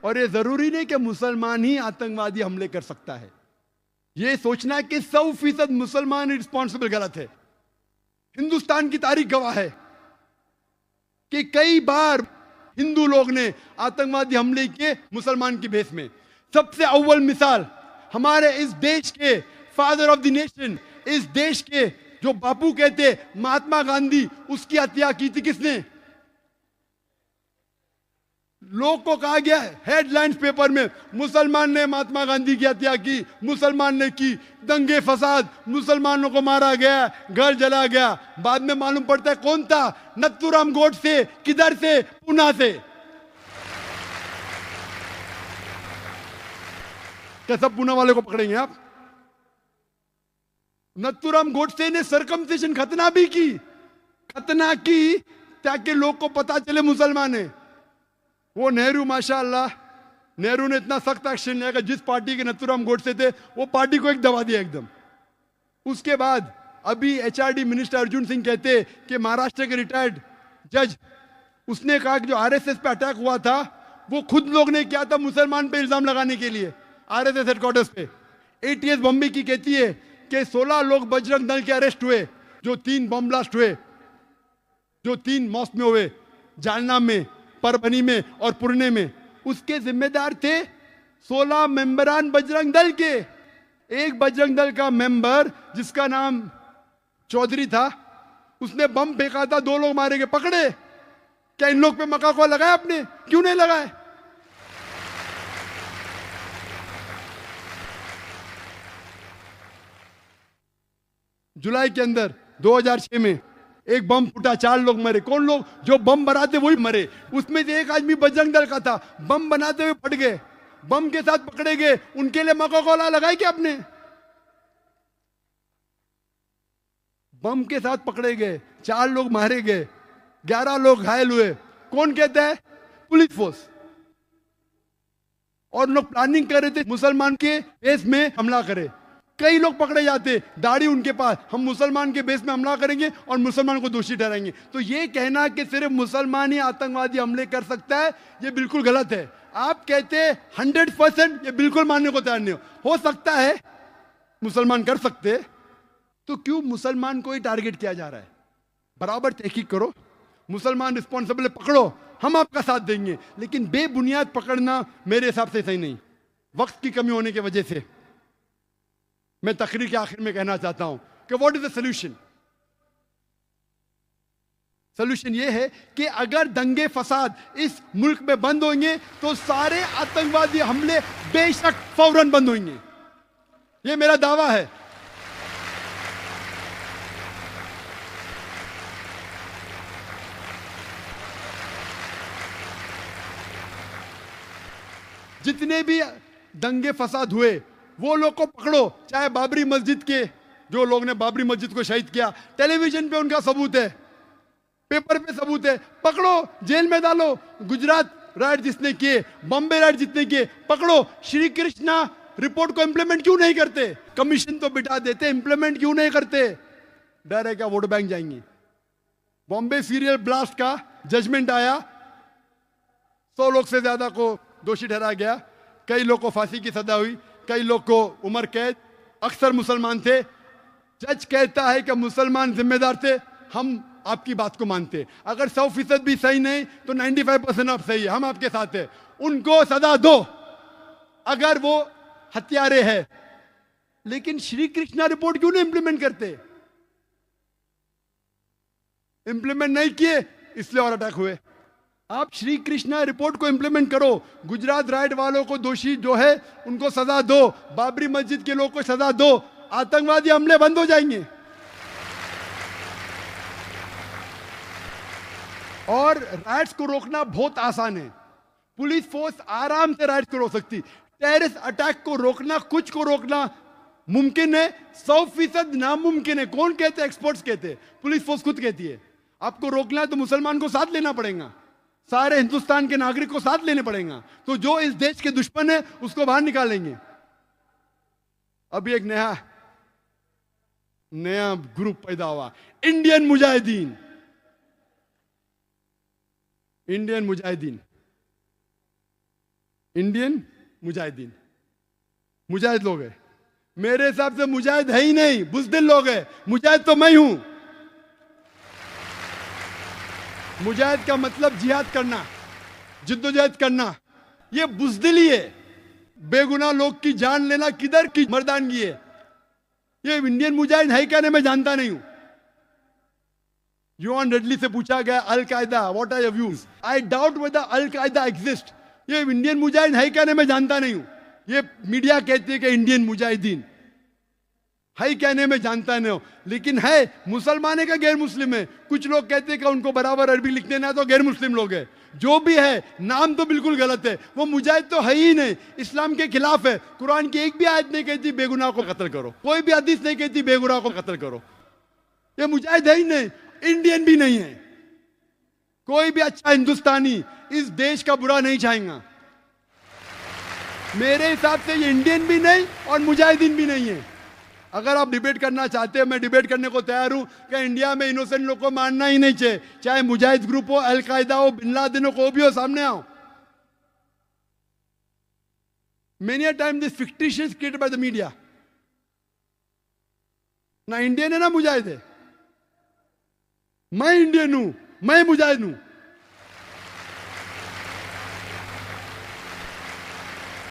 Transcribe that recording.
और ये जरूरी नहीं कि मुसलमान ही आतंकवादी हमले कर सकता है। ये सोचना कि 100% मुसलमान रिस्पॉन्सिबल गलत है। हिंदुस्तान की तारीख गवाह है कि कई बार हिंदू लोग ने आतंकवादी हमले किए मुसलमान की भेष में। सबसे अव्वल मिसाल हमारे इस देश के फादर ऑफ द नेशन, इस देश के जो बापू कहते महात्मा गांधी, उसकी हत्या की थी किसने? लोग को कहा गया हेडलाइंस पेपर में, मुसलमान ने महात्मा गांधी की हत्या की, मुसलमान ने की, दंगे फसाद, मुसलमानों को मारा गया, घर जला गया। बाद में मालूम पड़ता है कौन था? नथुराम गोडसे। किधर से? पूना से। क्या सब पूना वाले को पकड़ेंगे आप? नथुराम गोडसे ने सरकमसिशन खतना भी की, खतना की ताकि लोग को पता चले मुसलमान है। वो नेहरू, माशाअल्लाह, नेहरू ने इतना सख्त एक्शन लिया कि जिस पार्टी के नथुराम गोडसे थे वो पार्टी को एक दबा दिया एकदम। उसके बाद अभी एचआरडी मिनिस्टर अर्जुन सिंह कहते कि महाराष्ट्र के रिटायर्ड जज, उसने कहा कि जो आरएसएस पे अटैक हुआ था वो खुद लोग ने किया था मुसलमान पे इल्जाम लगाने के लिए, आरएसएस हेडक्वार्टर्स पे। एटीएस बॉम्बे की कहती है कि 16 लोग बजरंग दल के अरेस्ट हुए, जो 3 बॉम्ब ब्लास्ट हुए, जो 3 मॉस्क में हुए, जालना में, परभनी में और पुणे में। उसके जिम्मेदार थे 16 मेंबरान बजरंग दल के। एक बजरंग दल का मेंबर जिसका नाम चौधरी था, उसने बम फेंका था, 2 लोग मारे गए, पकड़े। क्या इन लोग पे मक्का को लगाया आपने? क्यों नहीं लगाए? जुलाई के अंदर 2006 में एक बम फूटा, 4 लोग मरे। कौन लोग? जो बम बनाते वही मरे। उसमें से एक आदमी बजरंग दल का था, बम बनाते हुए फट गए, बम के साथ पकड़े गए। उनके लिए मक्का कोला लगाई क्या आपने? बम के साथ पकड़े गए, 4 लोग मारे गए, 11 लोग घायल हुए। कौन कहता है? Police force. और लोग प्लानिंग कर रहे थे मुसलमान के बेस में हमला करे। कई लोग पकड़े जाते, दाढ़ी उनके पास, हम मुसलमान के बेस में हमला करेंगे और मुसलमान को दोषी ठहराएंगे। तो ये कहना कि सिर्फ मुसलमान ही आतंकवादी हमले कर सकता है, ये बिल्कुल गलत है। आप कहते 100%, ये बिल्कुल मानने को तैयार नहीं हो सकता है मुसलमान कर सकते, तो क्यों मुसलमान को ही टारगेट किया जा रहा है? बराबर तहकीक करो, मुसलमान रिस्पॉन्सिबल पकड़ो, हम आपका साथ देंगे। लेकिन बेबुनियाद पकड़ना मेरे हिसाब से सही नहीं। वक्त की कमी होने की वजह से मैं तकरीर के आखिर में कहना चाहता हूं कि what is the solution? Solution यह है कि अगर दंगे फसाद इस मुल्क में बंद होंगे तो सारे आतंकवादी हमले बेशक फौरन बंद होंगे। यह मेरा दावा है। जितने भी दंगे फसाद हुए वो लोग को पकड़ो, चाहे बाबरी मस्जिद के जो लोग ने बाबरी मस्जिद को शहीद किया, टेलीविजन पे उनका सबूत है, पेपर पे सबूत है, पकड़ो, जेल में डालो। गुजरात राइट जिसने किए, बॉम्बे राइट जितने किए, पकड़ो। श्री कृष्णा रिपोर्ट को इंप्लीमेंट क्यों नहीं करते? कमीशन तो बिठा देते, इंप्लीमेंट क्यों नहीं करते? डर है क्या वोट बैंक जाएंगे? बॉम्बे सीरियल ब्लास्ट का जजमेंट आया, 100 लोग से ज्यादा को दोषी ठहराया गया, कई लोग को फांसी की सजा हुई, कई लोग को उम्र कैद, अक्सर मुसलमान थे। जज कहता है कि मुसलमान जिम्मेदार थे, हम आपकी बात को मानते। अगर 100% भी सही नहीं तो 95% आप सही है, हम आपके साथ हैं। उनको सजा दो अगर वो हत्यारे हैं। लेकिन श्री कृष्णा रिपोर्ट क्यों नहीं इंप्लीमेंट करते? इंप्लीमेंट नहीं किए इसलिए और अटैक हुए। आप श्री कृष्णा रिपोर्ट को इंप्लीमेंट करो, गुजरात राइट वालों को दोषी जो है उनको सजा दो, बाबरी मस्जिद के लोगों को सजा दो, आतंकवादी हमले बंद हो जाएंगे। और राइट्स को रोकना बहुत आसान है, पुलिस फोर्स आराम से राइट्स को रोक सकती। टेररिस्ट अटैक को रोकना, कुछ को रोकना मुमकिन है, 100% नामुमकिन है। कौन कहते हैं? एक्सपर्ट्स कहते हैं, पुलिस फोर्स खुद कहती है। आपको रोकना है तो मुसलमान को साथ लेना पड़ेगा, सारे हिंदुस्तान के नागरिक को साथ लेने पड़ेगा। तो जो इस देश के दुश्मन है उसको बाहर निकालेंगे। अभी एक नया ग्रुप पैदा हुआ, Indian Mujahideen. Indian Mujahideen Indian Mujahideen, मुजाहिद लोग हैं। मेरे हिसाब से मुजाहिद है ही नहीं, बुज़दिल लोग हैं। मुजाहिद तो मैं हूं। मुजाहिद का मतलब जिहाद करना, जिद्दोजहद करना, ये बुज़दिली है। बेगुनाह लोग की जान लेना किधर की मर्दानगी है। ये इंडियन मुजाहिद है क्या नहीं मैं जानता नहीं हूं। योहान रेडली से पूछा गया Al Qaeda what are your views, I doubt whether Al Qaeda exist. ये इंडियन मुजाहिद है क्या नहीं मैं जानता नहीं हूं। ये मीडिया कहती है कि इंडियन मुजाहिदीन है क्या नहीं मैं जानता नहीं हूं, लेकिन है। मुसलमान है का गैर मुस्लिम है। कुछ लोग कहते हैं कि उनको बराबर अरबी लिखने ना तो गैर मुस्लिम लोग हैं। जो भी है, नाम तो बिल्कुल गलत है। वो मुजाहिद तो है ही नहीं, इस्लाम के खिलाफ है। कुरान की एक भी आयत नहीं कहती बेगुनाह को कत्ल करो, कोई भी हदीस नहीं कहती बेगुनाह को कत्ल करो। ये मुजाहिद है ही नहीं, इंडियन भी नहीं है। कोई भी अच्छा हिंदुस्तानी इस देश का बुरा नहीं चाहेगा। मेरे हिसाब से ये इंडियन भी नहीं और मुजाहिदीन भी नहीं है। अगर आप डिबेट करना चाहते हैं, मैं डिबेट करने को तैयार हूं कि इंडिया में इनोसेंट लोग को मारना ही नहीं चाहिए, चाहे मुजाहिद ग्रुप हो, अल कायदा हो, बिन लादेन हो, को भी हो, सामने आओ। Many a time this fictitious created by the media. ना इंडियन है ना मुजाहिद है। मैं इंडियन हूं, मैं मुजाहिद हूं।